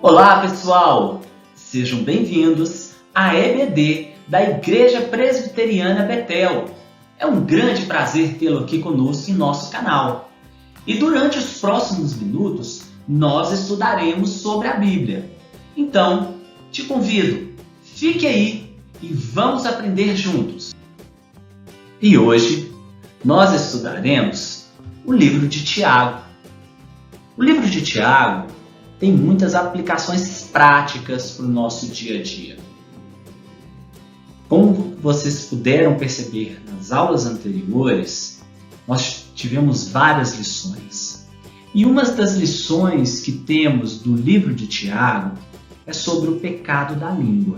Olá, pessoal! Sejam bem-vindos à EBD da Igreja Presbiteriana Betel. É um grande prazer tê-lo aqui conosco em nosso canal. E durante os próximos minutos, nós estudaremos sobre a Bíblia. Então, te convido, fique aí e vamos aprender juntos. E hoje, nós estudaremos o livro de Tiago. O livro de Tiago tem muitas aplicações práticas para o nosso dia a dia. Como vocês puderam perceber nas aulas anteriores, nós tivemos várias lições. E uma das lições que temos do livro de Tiago é sobre o pecado da língua.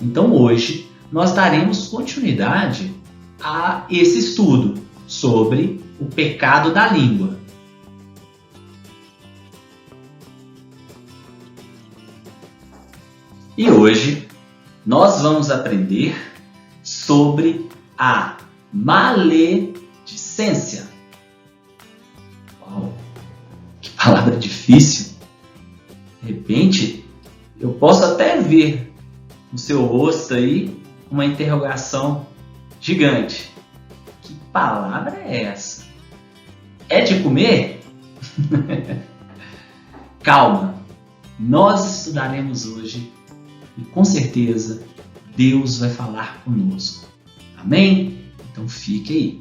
Então hoje nós daremos continuidade a esse estudo sobre o pecado da língua. E hoje nós vamos aprender sobre a maledicência. Uau, que palavra difícil! De repente, eu posso até ver no seu rosto aí uma interrogação gigante. Que palavra é essa? É de comer? Calma, nós estudaremos hoje e com certeza Deus vai falar conosco. Amém? Então fique aí.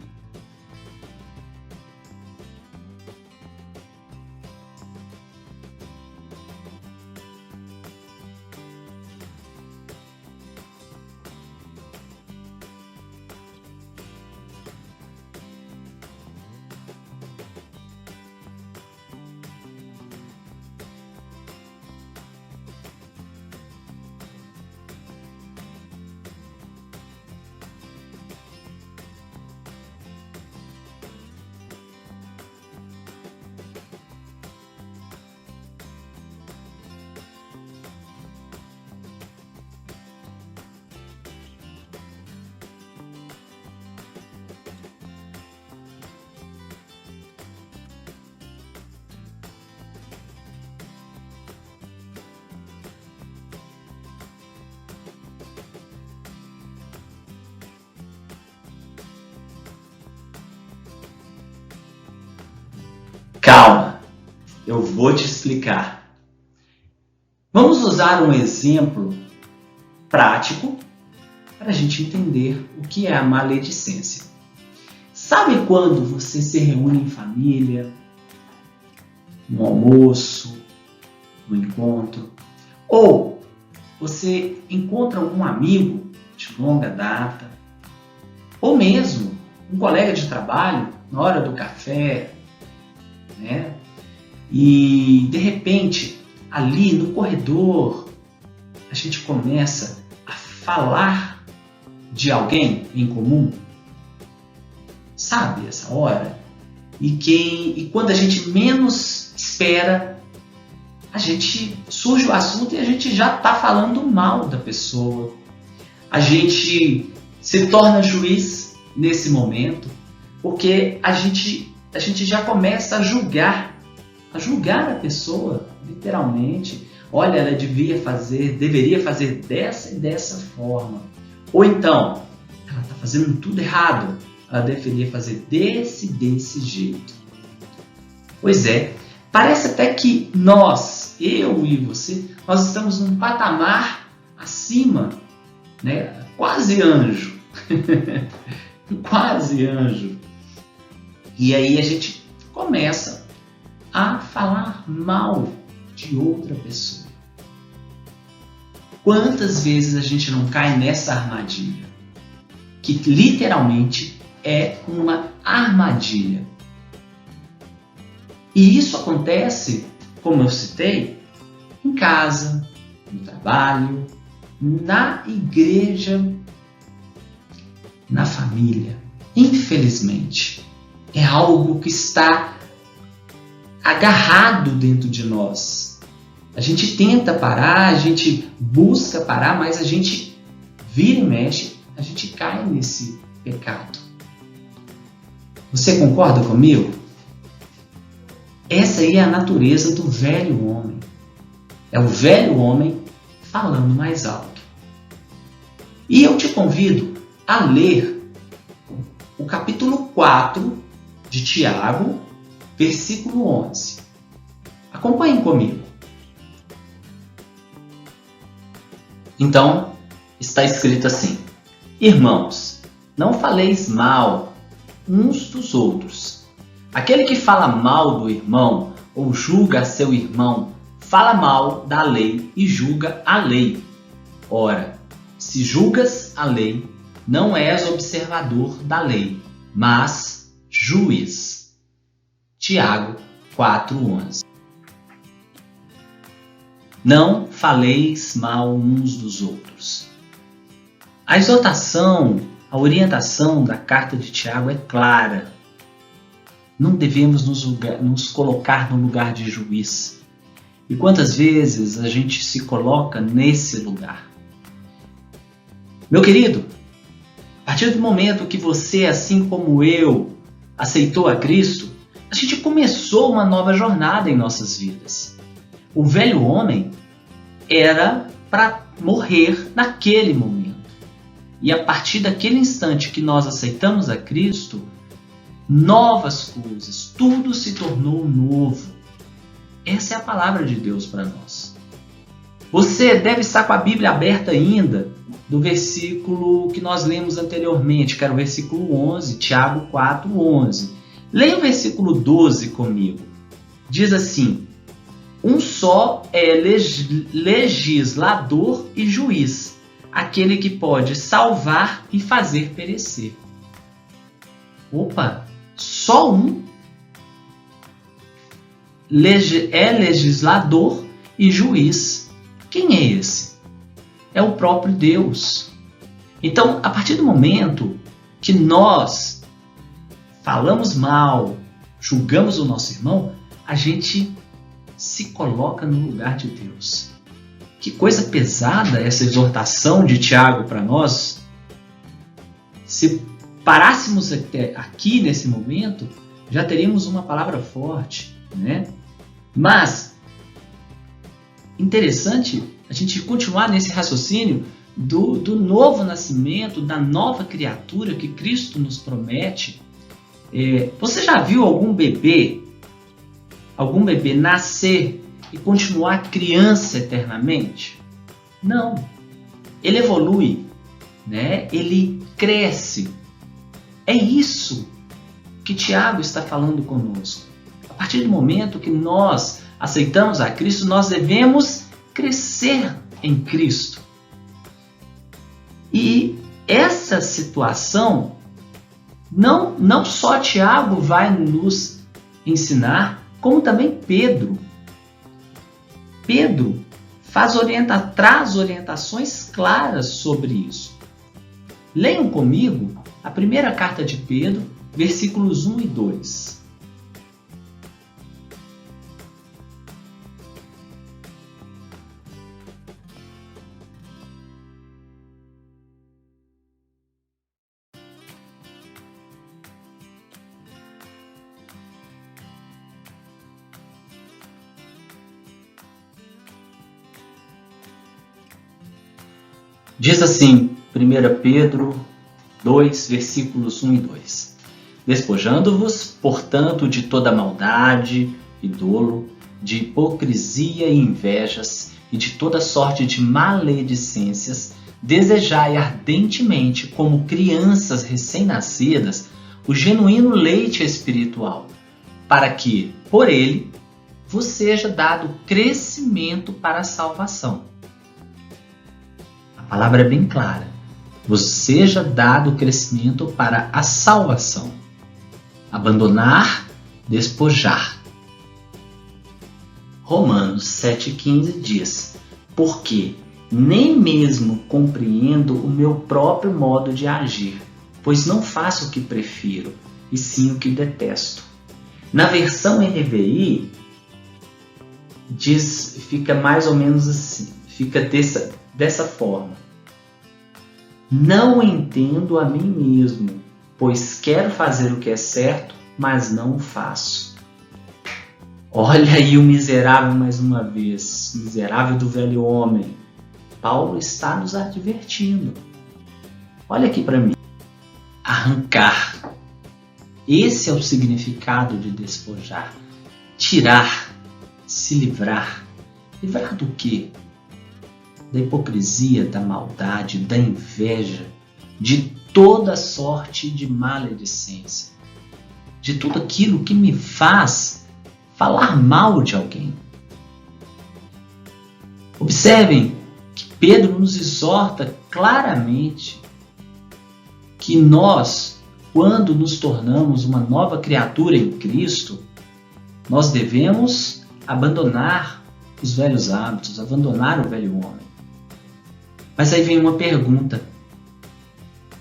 Calma, eu vou te explicar. Vamos usar um exemplo prático para a gente entender o que é a maledicência. Sabe quando você se reúne em família, no almoço, no encontro, ou você encontra um amigo de longa data, ou mesmo um colega de trabalho na hora do café, né? E de repente, ali no corredor, a gente começa a falar de alguém em comum. Sabe essa hora? E quando a gente menos espera, a gente surge o assunto e a gente já está falando mal da pessoa. A gente se torna juiz nesse momento, porque a gente já começa a julgar a pessoa, literalmente. Olha, ela deveria fazer dessa e dessa forma. Ou então, ela está fazendo tudo errado, ela deveria fazer desse jeito. Pois é, parece até que nós, eu e você, nós estamos num patamar acima, né? Quase anjo. Quase anjo. E aí a gente começa a falar mal de outra pessoa. Quantas vezes a gente não cai nessa armadilha? Que literalmente é uma armadilha. E isso acontece, como eu citei, em casa, no trabalho, na igreja, na família. Infelizmente. É algo que está agarrado dentro de nós. A gente tenta parar, a gente busca parar, mas a gente vira e mexe, a gente cai nesse pecado. Você concorda comigo? Essa aí é a natureza do velho homem. É o velho homem falando mais alto. E eu te convido a ler o capítulo 4 de Tiago, versículo 11. Acompanhem comigo. Então, está escrito assim: Irmãos, não faleis mal uns dos outros. Aquele que fala mal do irmão ou julga seu irmão, fala mal da lei e julga a lei. Ora, se julgas a lei, não és observador da lei, mas juiz. Tiago 4:11. Não faleis mal uns dos outros. A exortação, a orientação da carta de Tiago é clara. Não devemos nos colocar no lugar de juiz. E quantas vezes a gente se coloca nesse lugar? Meu querido, a partir do momento que você, assim como eu, aceitou a Cristo, a gente começou uma nova jornada em nossas vidas. O velho homem era para morrer naquele momento. E a partir daquele instante que nós aceitamos a Cristo, novas coisas, tudo se tornou novo. Essa é a palavra de Deus para nós. Você deve estar com a Bíblia aberta ainda, do versículo que nós lemos anteriormente, que era o versículo 11, Tiago 4:11. Leia o versículo 12 comigo. Diz assim: um só é legislador e juiz, aquele que pode salvar e fazer perecer. Opa, só um é legislador e juiz. Quem é esse? É o próprio Deus. Então, a partir do momento que nós falamos mal, julgamos o nosso irmão, a gente se coloca no lugar de Deus. Que coisa pesada essa exortação de Tiago para nós. Se parássemos aqui nesse momento, já teríamos uma palavra forte, né? Mas, interessante a gente continuar nesse raciocínio do novo nascimento, da nova criatura que Cristo nos promete. Você já viu algum bebê nascer e continuar criança eternamente? Não. Ele evolui, né? Ele cresce. É isso que Tiago está falando conosco. A partir do momento que nós aceitamos a Cristo, nós devemos crescer em Cristo. E essa situação, não só Tiago vai nos ensinar, como também Pedro. Pedro traz orientações claras sobre isso. Leiam comigo a primeira carta de Pedro, versículos 1 e 2. Diz assim, 1 Pedro 2, versículos 1 e 2. Despojando-vos, portanto, de toda maldade e dolo, de hipocrisia e invejas, e de toda sorte de maledicências, desejai ardentemente, como crianças recém-nascidas, o genuíno leite espiritual, para que, por ele, vos seja dado crescimento para a salvação. A palavra é bem clara. Vos seja dado crescimento para a salvação. Abandonar, despojar. Romanos 7,15 diz: porque nem mesmo compreendo o meu próprio modo de agir, pois não faço o que prefiro, e sim o que detesto. Na versão NVI, fica mais ou menos assim, fica dessa forma. Não entendo a mim mesmo, pois quero fazer o que é certo, mas não o faço. Olha aí o miserável mais uma vez, miserável do velho homem. Paulo está nos advertindo. Olha aqui para mim. Arrancar. Esse é o significado de despojar. Tirar, se livrar. Livrar do quê? Da hipocrisia, da maldade, da inveja, de toda sorte de maledicência, de tudo aquilo que me faz falar mal de alguém. Observem que Pedro nos exorta claramente que nós, quando nos tornamos uma nova criatura em Cristo, nós devemos abandonar os velhos hábitos, abandonar o velho homem. Mas aí vem uma pergunta: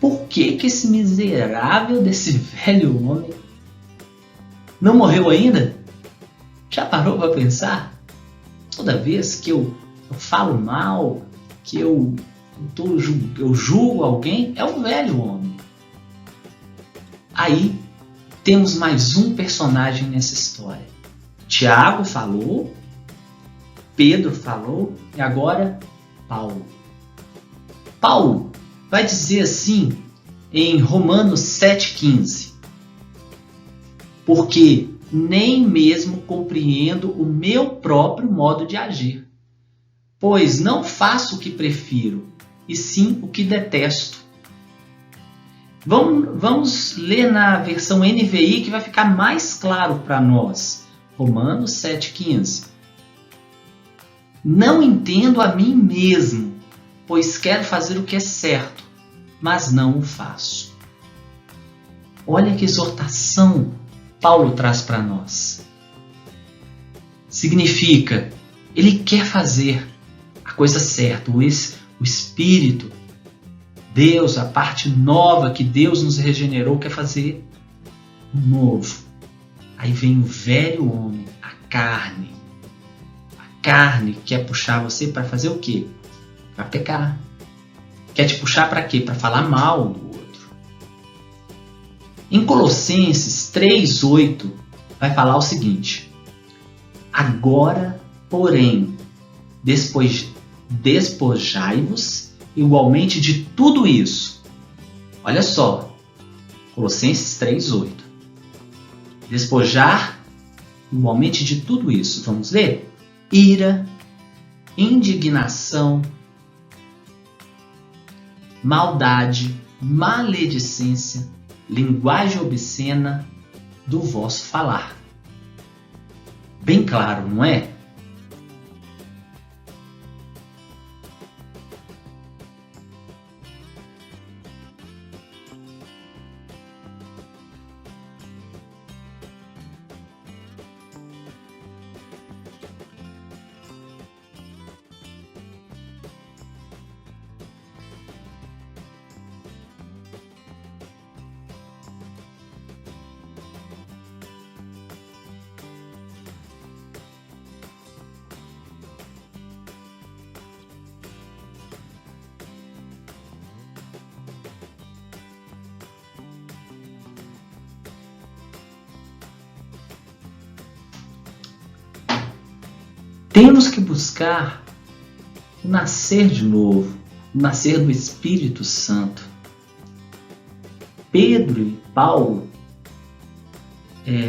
por que esse miserável desse velho homem não morreu ainda? Já parou para pensar? Toda vez que eu falo mal, que eu julgo alguém, é o velho homem. Aí temos mais um personagem nessa história. Tiago falou, Pedro falou e agora Paulo. Paulo vai dizer assim em Romanos 7,15: porque nem mesmo compreendo o meu próprio modo de agir, pois não faço o que prefiro, e sim o que detesto. Vamos ler na versão NVI que vai ficar mais claro para nós. Romanos 7,15. Não entendo a mim mesmo, pois quero fazer o que é certo, mas não o faço. Olha que exortação Paulo traz para nós. Significa, ele quer fazer a coisa certa, o Espírito, Deus, a parte nova que Deus nos regenerou, quer fazer o novo. Aí vem o velho homem, a carne. A carne quer puxar você para fazer o quê? Para pecar. Quer te puxar para quê? Para falar mal do outro. Em Colossenses 3,8 vai falar o seguinte: agora, porém, despojai-vos igualmente de tudo isso. Olha só, Colossenses 3,8. Despojar igualmente de tudo isso. Vamos ler? Ira, indignação, maldade, maledicência, linguagem obscena do vosso falar. Bem claro, não é? Temos que buscar o nascer de novo, o nascer do Espírito Santo. Pedro e Paulo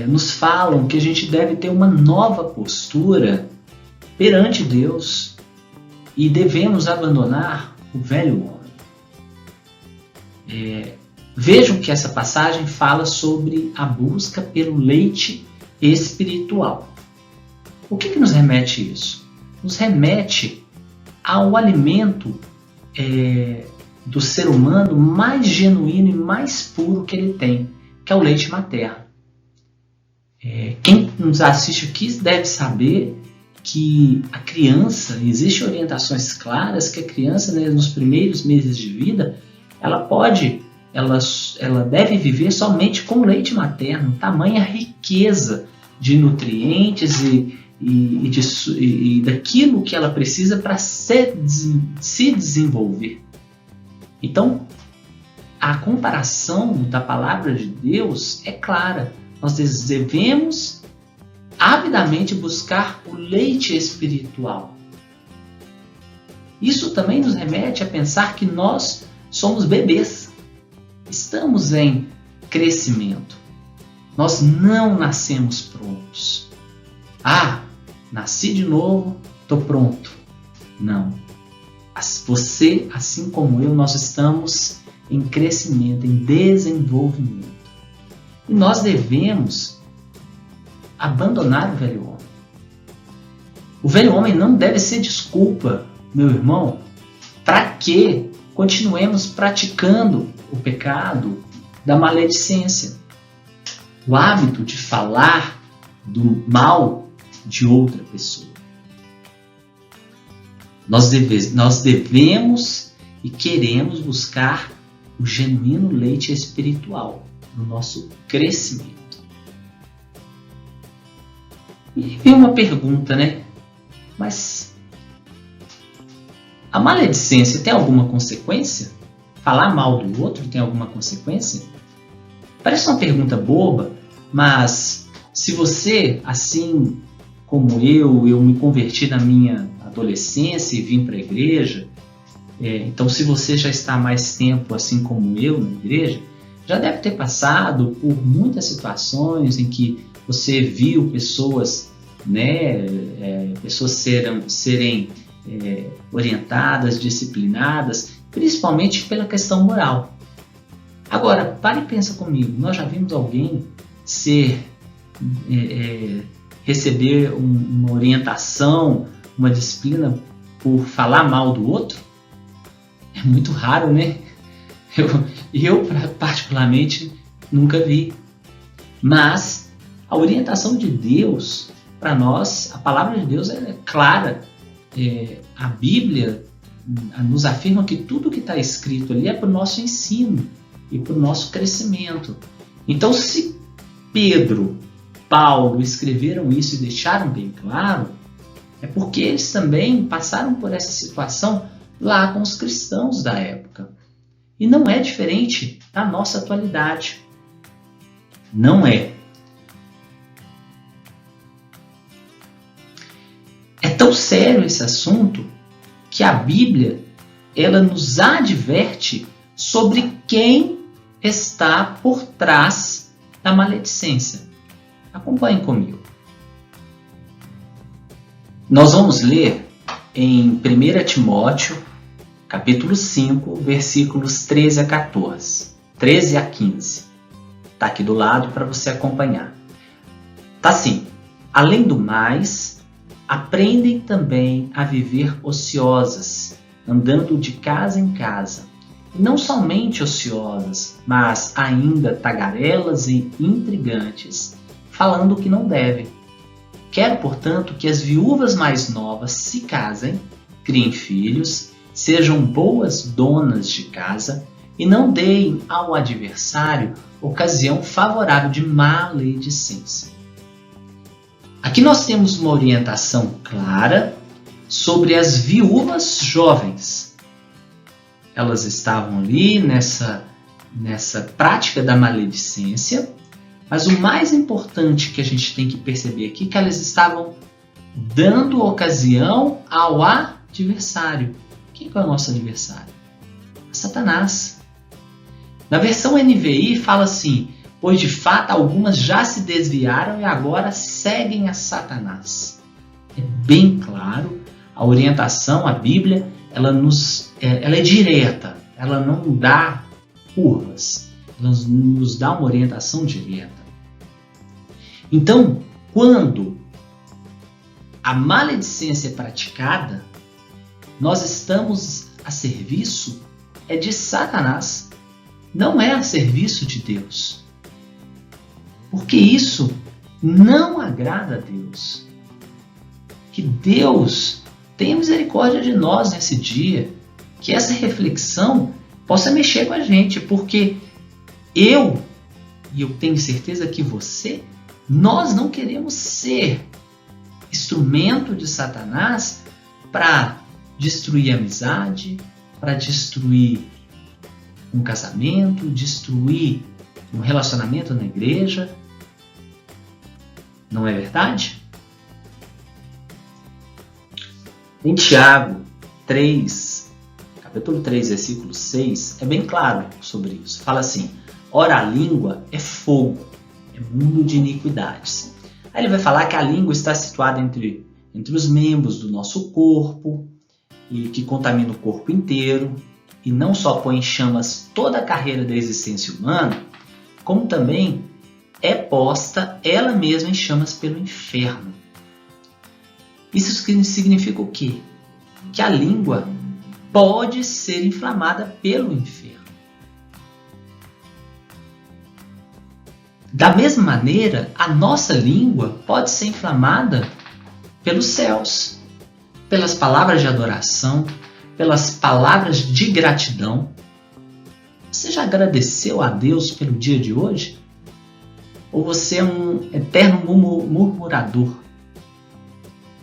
nos falam que a gente deve ter uma nova postura perante Deus e devemos abandonar o velho homem. Vejam que essa passagem fala sobre a busca pelo leite espiritual. O que nos remete isso? Nos remete ao alimento do ser humano mais genuíno e mais puro que ele tem, que é o leite materno. Quem nos assiste aqui deve saber que a criança, existem orientações claras que a criança, né, nos primeiros meses de vida, ela deve viver somente com leite materno, tamanha riqueza de nutrientes e daquilo que ela precisa para se desenvolver. Então, a comparação da palavra de Deus é clara. Nós devemos avidamente buscar o leite espiritual. Isso também nos remete a pensar que nós somos bebês. Estamos em crescimento. Nós não nascemos prontos. Nasci de novo, estou pronto. Não. Você, assim como eu, nós estamos em crescimento, em desenvolvimento. E nós devemos abandonar o velho homem. O velho homem não deve ser desculpa, meu irmão, para que continuemos praticando o pecado da maledicência. O hábito de falar do mal de outra pessoa. Nós devemos e queremos buscar o genuíno leite espiritual no nosso crescimento. E vem uma pergunta, né? Mas a maledicência tem alguma consequência? Falar mal do outro tem alguma consequência? Parece uma pergunta boba, mas se você, assim como eu me converti na minha adolescência e vim para a igreja, então se você já está há mais tempo, assim como eu, na igreja, já deve ter passado por muitas situações em que você viu pessoas, pessoas serem orientadas, disciplinadas, principalmente pela questão moral. Agora, pare e pensa comigo, nós já vimos alguém receber uma orientação, uma disciplina por falar mal do outro? É muito raro, né? Eu particularmente nunca vi. Mas a orientação de Deus para nós, a palavra de Deus é clara. A Bíblia nos afirma que tudo que está escrito ali é para o nosso ensino e para o nosso crescimento. Então, se Pedro, Paulo escreveram isso e deixaram bem claro, é porque eles também passaram por essa situação lá com os cristãos da época. E não é diferente da nossa atualidade. Não é. É tão sério esse assunto que a Bíblia, ela nos adverte sobre quem está por trás da maledicência. Acompanhe comigo. Nós vamos ler em 1 Timóteo, capítulo 5, versículos 13 a 14. 13 a 15. Está aqui do lado para você acompanhar. Está assim: além do mais, aprendem também a viver ociosas, andando de casa em casa. E não somente ociosas, mas ainda tagarelas e intrigantes, falando o que não devem. Quero, portanto, que as viúvas mais novas se casem, criem filhos, sejam boas donas de casa e não deem ao adversário ocasião favorável de maledicência. Aqui nós temos uma orientação clara sobre as viúvas jovens. Elas estavam ali nessa prática da maledicência, mas o mais importante que a gente tem que perceber aqui é que elas estavam dando ocasião ao adversário. Quem é o nosso adversário? Satanás. Na versão NVI fala assim: pois de fato algumas já se desviaram e agora seguem a Satanás. É bem claro, a orientação, a Bíblia, ela é direta, ela não dá curvas, ela nos dá uma orientação direta. Então, quando a maledicência é praticada, nós estamos a serviço de Satanás, não é a serviço de Deus. Porque isso não agrada a Deus. Que Deus tenha misericórdia de nós nesse dia, que essa reflexão possa mexer com a gente, porque e eu tenho certeza que você, nós não queremos ser instrumento de Satanás para destruir a amizade, para destruir um casamento, destruir um relacionamento na igreja. Não é verdade? Em Tiago 3, capítulo 3, versículo 6, é bem claro sobre isso. Fala assim: ora, a língua é fogo, é mundo de iniquidades. Aí ele vai falar que a língua está situada entre os membros do nosso corpo e que contamina o corpo inteiro e não só põe em chamas toda a carreira da existência humana, como também é posta ela mesma em chamas pelo inferno. Isso significa o quê? Que a língua pode ser inflamada pelo inferno. Da mesma maneira, a nossa língua pode ser inflamada pelos céus, pelas palavras de adoração, pelas palavras de gratidão. Você já agradeceu a Deus pelo dia de hoje? Ou você é um eterno murmurador?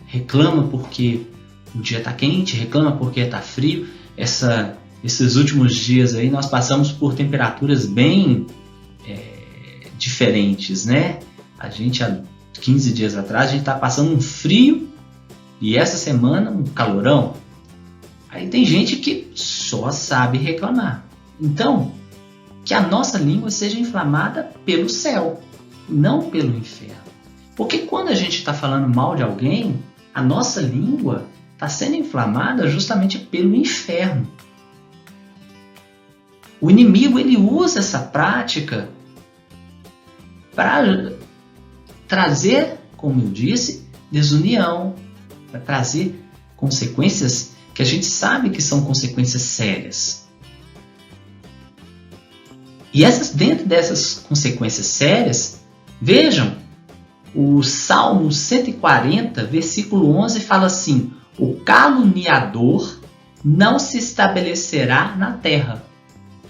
Reclama porque o dia está quente, reclama porque está frio. Esses últimos dias aí nós passamos por temperaturas bem diferentes, né? A gente, há 15 dias atrás, a gente está passando um frio e essa semana um calorão. Aí tem gente que só sabe reclamar. Então, que a nossa língua seja inflamada pelo céu, não pelo inferno. Porque quando a gente está falando mal de alguém, a nossa língua está sendo inflamada justamente pelo inferno. O inimigo ele usa essa prática para trazer, como eu disse, desunião, para trazer consequências que a gente sabe que são consequências sérias. E dentro dessas consequências sérias, vejam, o Salmo 140, versículo 11, fala assim: o caluniador não se estabelecerá na terra.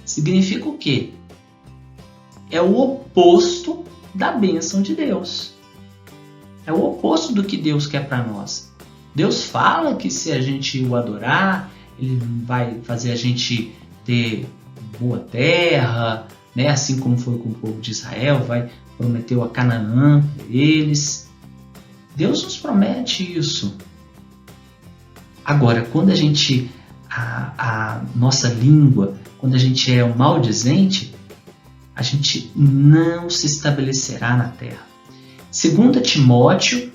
Significa o quê? É o oposto da bênção de Deus. É o oposto do que Deus quer para nós. Deus fala que se a gente o adorar, Ele vai fazer a gente ter boa terra, né? Assim como foi com o povo de Israel, prometeu a Canaã para eles. Deus nos promete isso. Agora, quando a nossa língua, quando a gente é um maldizente, a gente não se estabelecerá na terra. 2 Timóteo,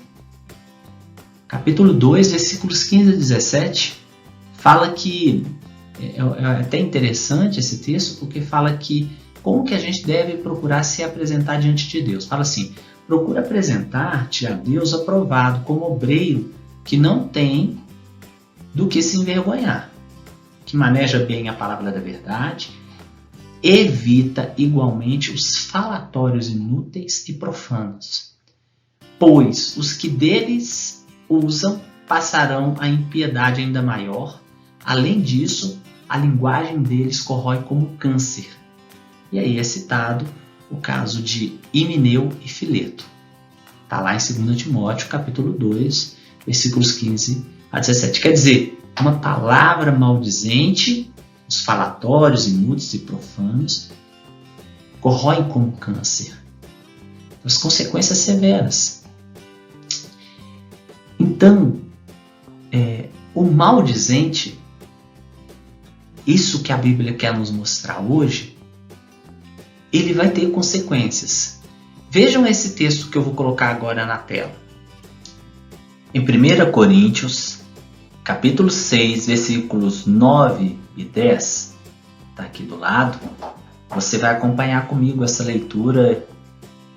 capítulo 2, versículos 15 a 17, fala que, é até interessante esse texto, porque fala que como que a gente deve procurar se apresentar diante de Deus. Fala assim: procura apresentar-te a Deus aprovado como obreiro que não tem do que se envergonhar, que maneja bem a palavra da verdade, evita igualmente os falatórios inúteis e profanos, pois os que deles usam passarão a impiedade ainda maior. Além disso, a linguagem deles corrói como câncer. E aí é citado o caso de Himeneu e Fileto. Está lá em 2 Timóteo, capítulo 2, versículos 15 a 17. Quer dizer, uma palavra maldizente, os falatórios inúteis e profanos, corroem como câncer. As consequências severas. Então, o maldizente, isso que a Bíblia quer nos mostrar hoje, ele vai ter consequências. Vejam esse texto que eu vou colocar agora na tela. Em 1 Coríntios, capítulo 6, versículos 9 e 10, está aqui do lado. Você vai acompanhar comigo essa leitura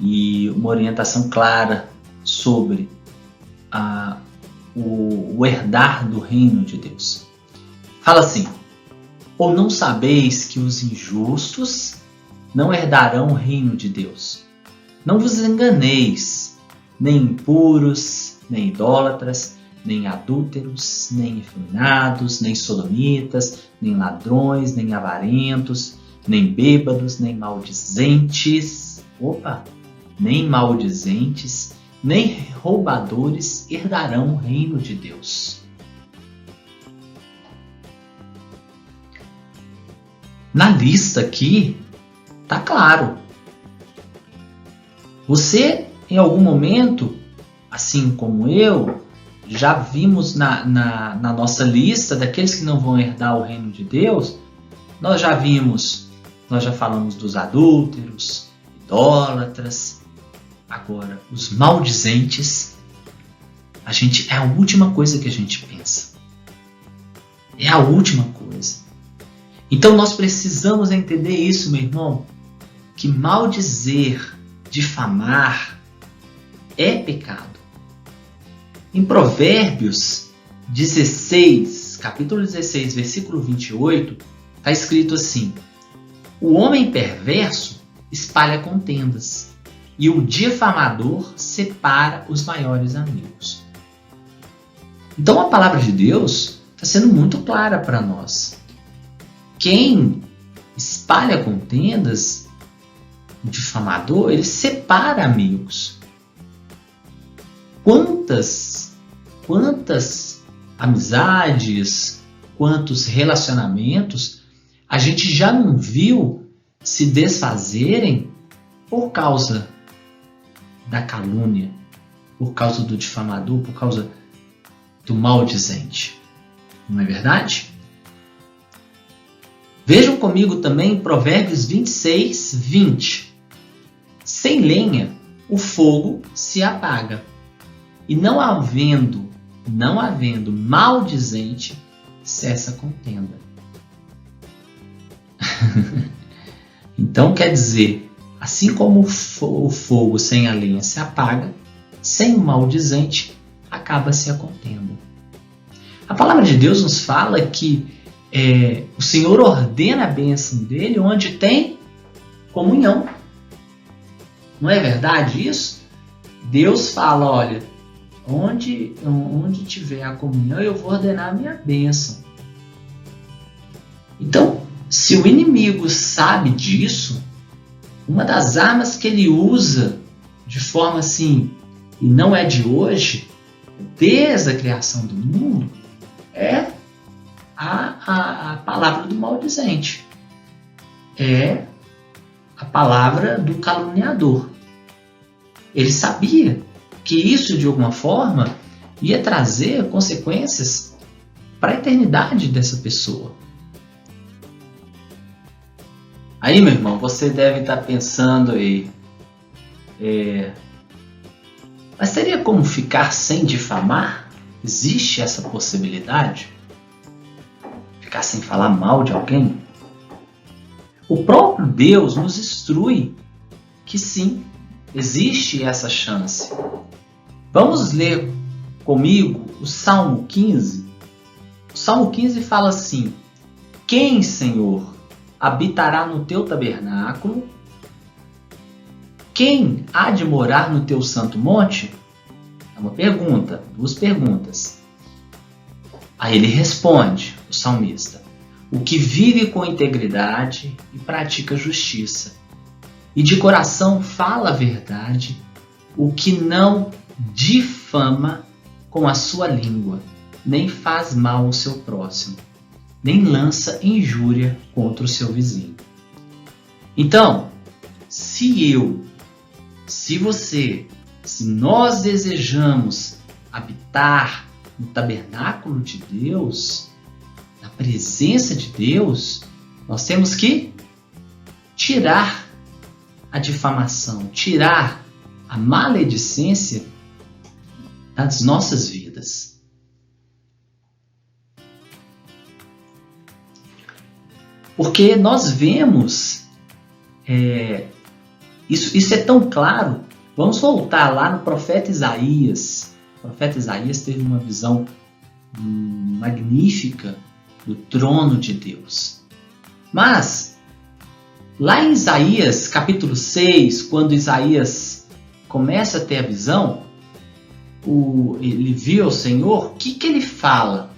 e uma orientação clara sobre o herdar do reino de Deus. Fala assim: ou não sabeis que os injustos não herdarão o reino de Deus? Não vos enganeis, nem impuros, nem idólatras, nem adúlteros, nem efeminados, nem sodomitas, nem ladrões, nem avarentos, nem bêbados, nem maldizentes, nem roubadores herdarão o reino de Deus. Na lista aqui, tá claro. Você em algum momento, assim como eu, já vimos na nossa lista daqueles que não vão herdar o reino de Deus, nós já falamos dos adúlteros, idólatras. Agora, os maldizentes, é a última coisa que a gente pensa. É a última coisa. Então nós precisamos entender isso, meu irmão, que maldizer, difamar, é pecado. Em Provérbios 16, capítulo 16, versículo 28, está escrito assim: o homem perverso espalha contendas, e o difamador separa os maiores amigos. Então a palavra de Deus está sendo muito clara para nós. Quem espalha contendas, o difamador, ele separa amigos. Quantas amizades, quantos relacionamentos a gente já não viu se desfazerem por causa da calúnia, por causa do difamador, por causa do maldizente. Não é verdade? Vejam comigo também Provérbios 26, 20. Sem lenha, o fogo se apaga, e não havendo maldizente, cessa a contenda. Então quer dizer, assim como o fogo sem a lenha se apaga, sem o maldizente, acaba-se a contenda. A palavra de Deus nos fala que o Senhor ordena a bênção dele onde tem comunhão. Não é verdade isso? Deus fala, olha, onde tiver a comunhão, eu vou ordenar a minha bênção. Então, se o inimigo sabe disso, uma das armas que ele usa de forma assim, e não é de hoje, desde a criação do mundo, é a palavra do maldizente. É a palavra do caluniador. Ele sabia que isso, de alguma forma, ia trazer consequências para a eternidade dessa pessoa. Aí, meu irmão, você deve estar pensando aí, mas teria como ficar sem difamar? Existe essa possibilidade? Ficar sem falar mal de alguém? O próprio Deus nos instrui que sim, existe essa chance. Vamos ler comigo o Salmo 15? O Salmo 15 fala assim: quem, Senhor, habitará no teu tabernáculo? Quem há de morar no teu santo monte? É uma pergunta, duas perguntas. Aí ele responde, o salmista: o que vive com integridade e pratica justiça, e de coração fala a verdade, o que não difama com a sua língua, nem faz mal ao seu próximo, nem lança injúria contra o seu vizinho. Então, se nós desejamos habitar no tabernáculo de Deus, na presença de Deus, nós temos que tirar a difamação, tirar a maledicência das nossas vidas. Porque nós vemos, isso é tão claro. Vamos voltar lá no profeta Isaías. O profeta Isaías teve uma visão magnífica do trono de Deus. Mas, lá em Isaías capítulo 6, quando Isaías começa a ter a visão, ele viu o Senhor, o que ele fala?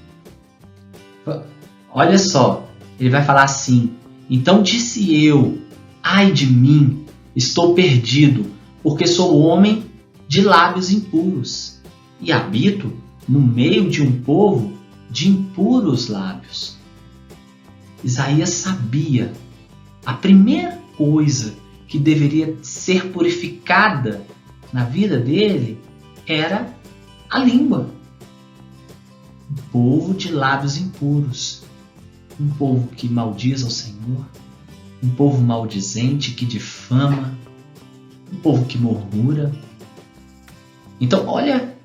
Olha só, ele vai falar assim: então disse eu, ai de mim, estou perdido, porque sou homem de lábios impuros, e habito no meio de um povo de impuros lábios. Isaías sabia a primeira coisa que deveria ser purificada na vida dele era a língua. Um povo de lábios impuros, um povo que maldiz ao Senhor, um povo maldizente que difama, um povo que murmura. Então olha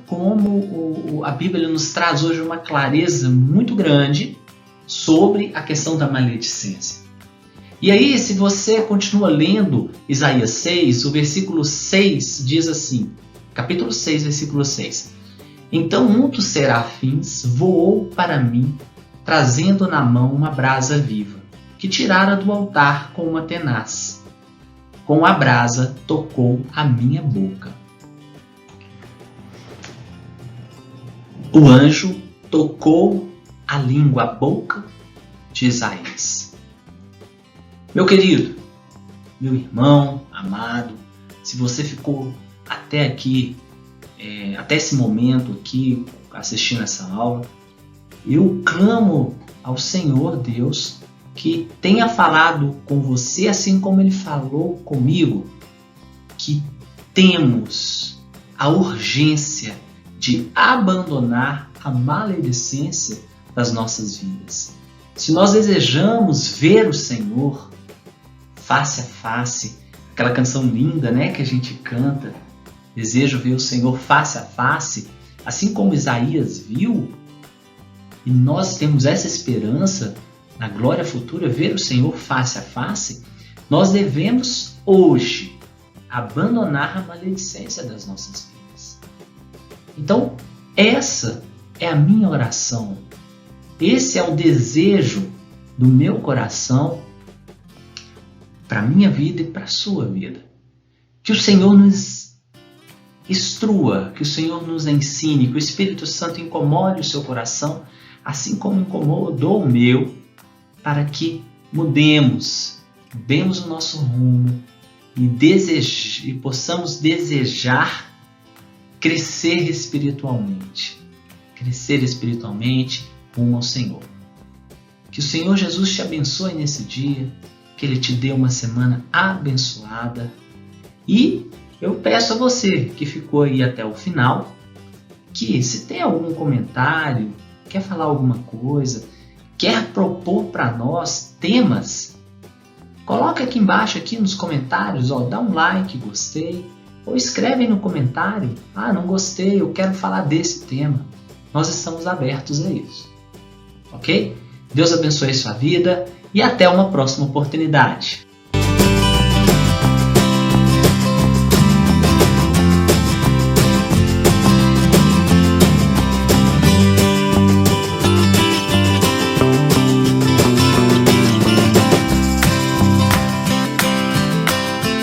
como a Bíblia nos traz hoje uma clareza muito grande sobre a questão da maledicência. E aí, se você continua lendo Isaías 6, o versículo 6 diz assim, capítulo 6, versículo 6. Então um dos serafins voou para mim, trazendo na mão uma brasa viva, que tirara do altar com uma tenaz. Com a brasa tocou a minha boca. O anjo tocou a língua, a boca de Isaías. Meu querido, meu irmão amado, se você ficou até aqui, até esse momento aqui, assistindo essa aula, eu clamo ao Senhor Deus que tenha falado com você assim como Ele falou comigo, que temos a urgência de abandonar a maledicência das nossas vidas. Se nós desejamos ver o Senhor face a face, aquela canção linda, né, que a gente canta, desejo ver o Senhor face a face, assim como Isaías viu, e nós temos essa esperança na glória futura, ver o Senhor face a face, nós devemos hoje abandonar a maledicência das nossas vidas. Então, essa é a minha oração, esse é o desejo do meu coração para a minha vida e para a sua vida. Que o Senhor nos instrua, que o Senhor nos ensine, que o Espírito Santo incomode o seu coração, assim como incomodou o meu, para que mudemos o nosso rumo e possamos desejar crescer espiritualmente rumo ao Senhor. Que o Senhor Jesus te abençoe nesse dia, que Ele te dê uma semana abençoada. E eu peço a você que ficou aí até o final, que se tem algum comentário, quer falar alguma coisa, quer propor para nós temas, coloca aqui embaixo, aqui nos comentários, dá um like, gostei, ou escreve aí no comentário, não gostei, eu quero falar desse tema. Nós estamos abertos a isso. Ok? Deus abençoe sua vida e até uma próxima oportunidade.